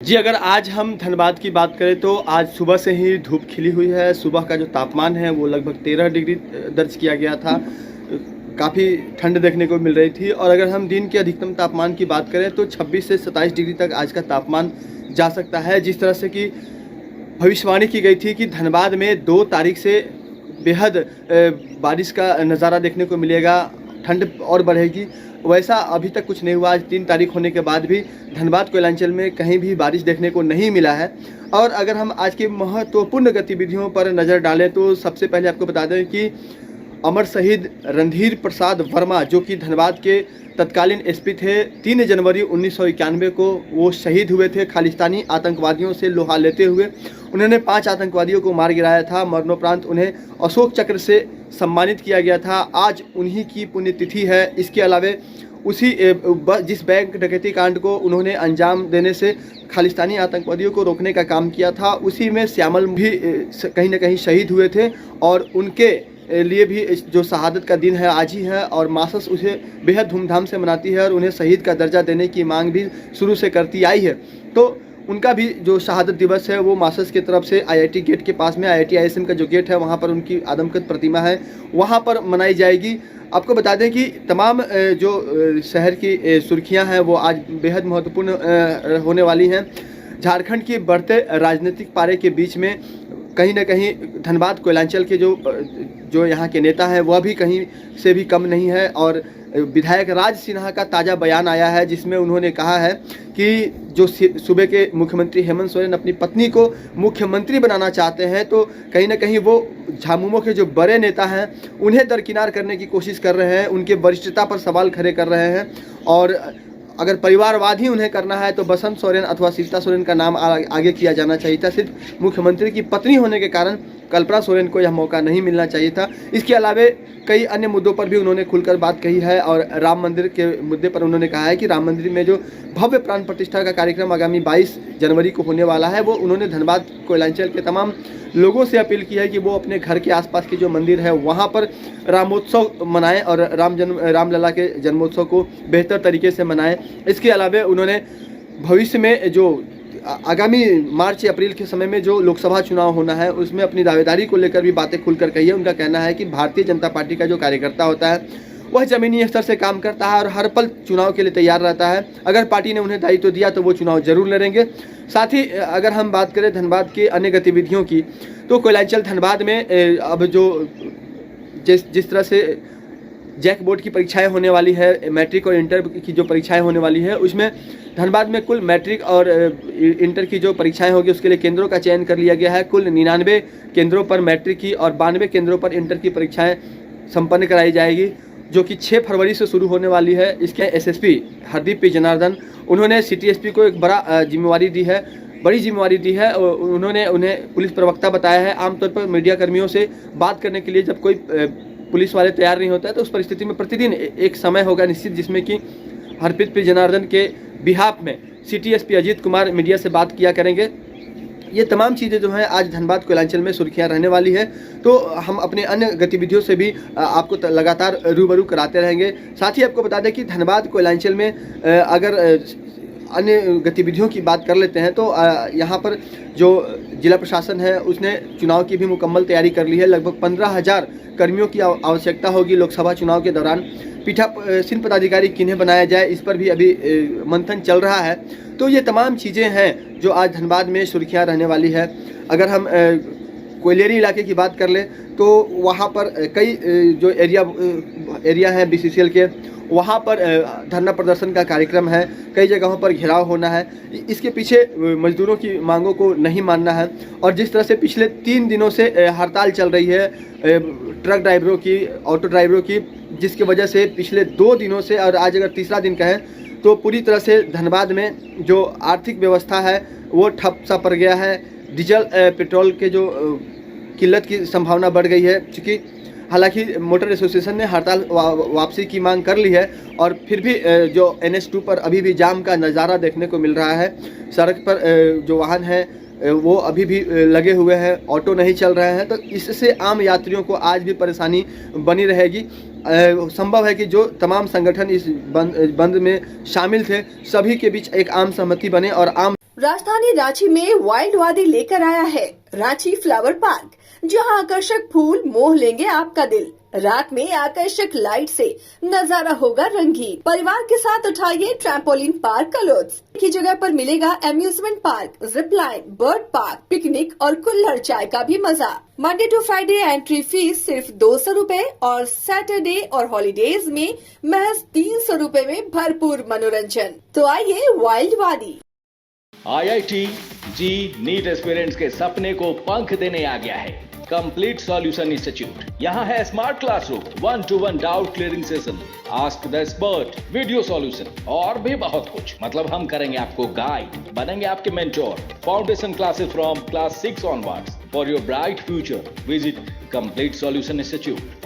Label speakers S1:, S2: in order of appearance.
S1: जी, अगर आज हम धनबाद की बात करें तो आज सुबह से ही धूप खिली हुई है। सुबह का जो तापमान है वो लगभग 13 डिग्री दर्ज किया गया था। काफ़ी ठंड देखने को मिल रही थी और अगर हम दिन के अधिकतम तापमान की बात करें तो 26 से 27 डिग्री तक आज का तापमान जा सकता है। जिस तरह से कि भविष्यवाणी की गई थी कि धनबाद में 2 तारीख से बेहद बारिश का नज़ारा देखने को मिलेगा, ठंड और बढ़ेगी। वैसा अभी तक कुछ नहीं हुआ। आज 3 तारीख होने के बाद भी धनबाद कोयलांचल में कहीं भी बारिश देखने को नहीं मिला है। और अगर हम आज की महत्वपूर्ण गतिविधियों पर नज़र डालें तो सबसे पहले आपको बता दें कि अमर शहीद रणधीर प्रसाद वर्मा, जो कि धनबाद के तत्कालीन एसपी थे, 3 जनवरी 1991 को वो शहीद हुए थे खालिस्तानी आतंकवादियों से लोहा लेते हुए। उन्होंने 5 आतंकवादियों को मार गिराया था। मरणोपरांत उन्हें अशोक चक्र से सम्मानित किया गया था। आज उन्हीं की पुण्यतिथि है। इसके अलावा उसी जिस बैंक डकैती कांड को उन्होंने अंजाम देने से खालिस्तानी आतंकवादियों को रोकने का काम किया था, उसी में श्यामल भी कहीं ना कहीं शहीद हुए थे। और उनके लिए भी जो शहादत का दिन है आज ही है और मासस उसे बेहद धूमधाम से मनाती है और उन्हें शहीद का दर्जा देने की मांग भी शुरू से करती आई है। तो उनका भी जो शहादत दिवस है वो मासस की तरफ से आईआईटी गेट के पास में आईआईटी आईएसएम का जो गेट है वहाँ पर उनकी आदमकद प्रतिमा है, वहाँ पर मनाई जाएगी। आपको बता दें कि तमाम जो शहर की सुर्खियाँ हैं वो आज बेहद महत्वपूर्ण होने वाली हैं। झारखंड की बढ़ते राजनीतिक पारे के बीच में कहीं ना कहीं धनबाद कोयलांचल के जो यहाँ के नेता हैं वह भी कहीं से भी कम नहीं है। और विधायक राज सिन्हा का ताज़ा बयान आया है जिसमें उन्होंने कहा है कि जो सूबे के मुख्यमंत्री हेमंत सोरेन अपनी पत्नी को मुख्यमंत्री बनाना चाहते हैं, तो कहीं ना कहीं वो झामुमो के जो बड़े नेता हैं उन्हें दरकिनार करने की कोशिश कर रहे हैं, उनके वरिष्ठता पर सवाल खड़े कर रहे हैं। और अगर परिवारवाद ही उन्हें करना है तो बसंत सोरेन अथवा सीता सोरेन का नाम आगे किया जाना चाहिए था। सिर्फ मुख्यमंत्री की पत्नी होने के कारण कल्पना सोरेन को यह मौका नहीं मिलना चाहिए था। इसके अलावा कई अन्य मुद्दों पर भी उन्होंने खुलकर बात कही है और राम मंदिर के मुद्दे पर उन्होंने कहा है कि राम मंदिर में जो भव्य प्राण प्रतिष्ठा का कार्यक्रम आगामी 22 जनवरी को होने वाला है, वो उन्होंने धनबाद कोयलांचल के तमाम लोगों से अपील की है कि वो अपने घर के आसपास की जो मंदिर है वहाँ पर रामोत्सव मनाएं और रामलला के जन्मोत्सव को बेहतर तरीके से मनाएं। इसके अलावा उन्होंने भविष्य में जो आगामी मार्च या अप्रैल के समय में जो लोकसभा चुनाव होना है उसमें अपनी दावेदारी को लेकर भी बातें खुलकर कही है। उनका कहना है कि भारतीय जनता पार्टी का जो कार्यकर्ता होता है वह ज़मीनी स्तर से काम करता है और हर पल चुनाव के लिए तैयार रहता है। अगर पार्टी ने उन्हें दायित्व दिया तो वो चुनाव जरूर लड़ेंगे। साथ ही अगर हम बात करें धनबाद की अन्य गतिविधियों की तो कोयलांचल धनबाद में अब जो जिस तरह से जैक बोर्ड की परीक्षाएं होने वाली है, मैट्रिक और इंटर की जो परीक्षाएं होने वाली है, उसमें धनबाद में कुल मैट्रिक और इंटर की जो परीक्षाएं होगी उसके लिए केंद्रों का चयन कर लिया गया है। कुल 99 केंद्रों पर मैट्रिक की और 92 केंद्रों पर इंटर की परीक्षाएं संपन्न कराई जाएगी, जो कि 6 फरवरी से शुरू होने वाली है। इसके एसएसपी हरदीप पी जनार्दन, उन्होंने सिटी को एक बड़ी जिम्मेवारी दी है। उन्होंने उन्हें पुलिस प्रवक्ता बताया है। आमतौर पर मीडिया कर्मियों से बात करने के लिए जब कोई पुलिस वाले तैयार नहीं होता है तो उस परिस्थिति में प्रतिदिन एक समय होगा निश्चित जिसमें कि हरदीप पी जनार्दन के बिहाफ में city SP Ajit Kumar media से बात किया करेंगे। ये तमाम चीज़ें जो हैं आज धनबाद कोयलांचल में सुर्खियां रहने वाली है। तो हम अपने अन्य गतिविधियों से भी आपको लगातार रूबरू कराते रहेंगे। साथ ही आपको बता दें कि धनबाद कोयलांचल में अगर अन्य गतिविधियों की बात कर लेते हैं तो यहाँ पर जो जिला प्रशासन है उसने चुनाव की भी मुकम्मल तैयारी कर ली है। लगभग 15,000 कर्मियों की आवश्यकता होगी लोकसभा चुनाव के दौरान। पीठासीन पदाधिकारी किन्हें बनाया जाए इस पर भी अभी मंथन चल रहा है। तो ये तमाम चीज़ें हैं जो आज धनबाद में सुर्खियाँ रहने वाली है। अगर हम कोयलेरी इलाके की बात कर लें तो वहाँ पर कई जो एरिया हैं बीसीसीएल के, वहाँ पर धरना प्रदर्शन का कार्यक्रम है। कई जगहों पर घेराव होना है। इसके पीछे मजदूरों की मांगों को नहीं मानना है। और जिस तरह से पिछले 3 दिनों से हड़ताल चल रही है ट्रक ड्राइवरों की, ऑटो ड्राइवरों की, जिसकी वजह से पिछले 2 दिनों से और आज अगर तीसरा दिन कहें तो पूरी तरह से धनबाद में जो आर्थिक व्यवस्था है वो ठप सा पड़ गया है। डीजल पेट्रोल के जो किल्लत की संभावना बढ़ गई है, क्योंकि हालांकि मोटर एसोसिएशन ने हड़ताल वापसी की मांग कर ली है और फिर भी जो NH2 पर अभी भी जाम का नज़ारा देखने को मिल रहा है। सड़क पर जो वाहन हैं वो अभी भी लगे हुए हैं, ऑटो नहीं चल रहे हैं। तो इससे आम यात्रियों को आज भी परेशानी बनी रहेगी। संभव है कि जो तमाम संगठन इस बंद में शामिल थे सभी के बीच एक आम सहमति बने और आम
S2: राजधानी रांची में वाइल्ड वादी लेकर आया है रांची फ्लावर पार्क, जहां आकर्षक फूल मोह लेंगे आपका दिल। रात में आकर्षक लाइट से नजारा होगा रंगीन। परिवार के साथ उठाइए ट्रैम्पोलिन पार्क का लुत्फ। की जगह पर मिलेगा amusement park, zip line, bird park, picnic और कुल्हड़ चाय का भी मजा। Monday to Friday entry fee सिर्फ 200 रूपए और सैटरडे और हॉलीडेज में महज 300 रूपए में भरपूर मनोरंजन। तो आइए वाइल्ड वादी।
S3: IIT जी नीट एस्पिरेंट्स के सपने को पंख देने आ गया है कंप्लीट सॉल्यूशन इंस्टीट्यूट। यहाँ है smart classroom, 1-to-1 doubt clearing session, ask the expert, video solution और भी बहुत कुछ। मतलब हम करेंगे आपको गाइड, बनेंगे आपके mentor. Foundation classes from class 6 onwards for your bright future. Visit complete solution institute.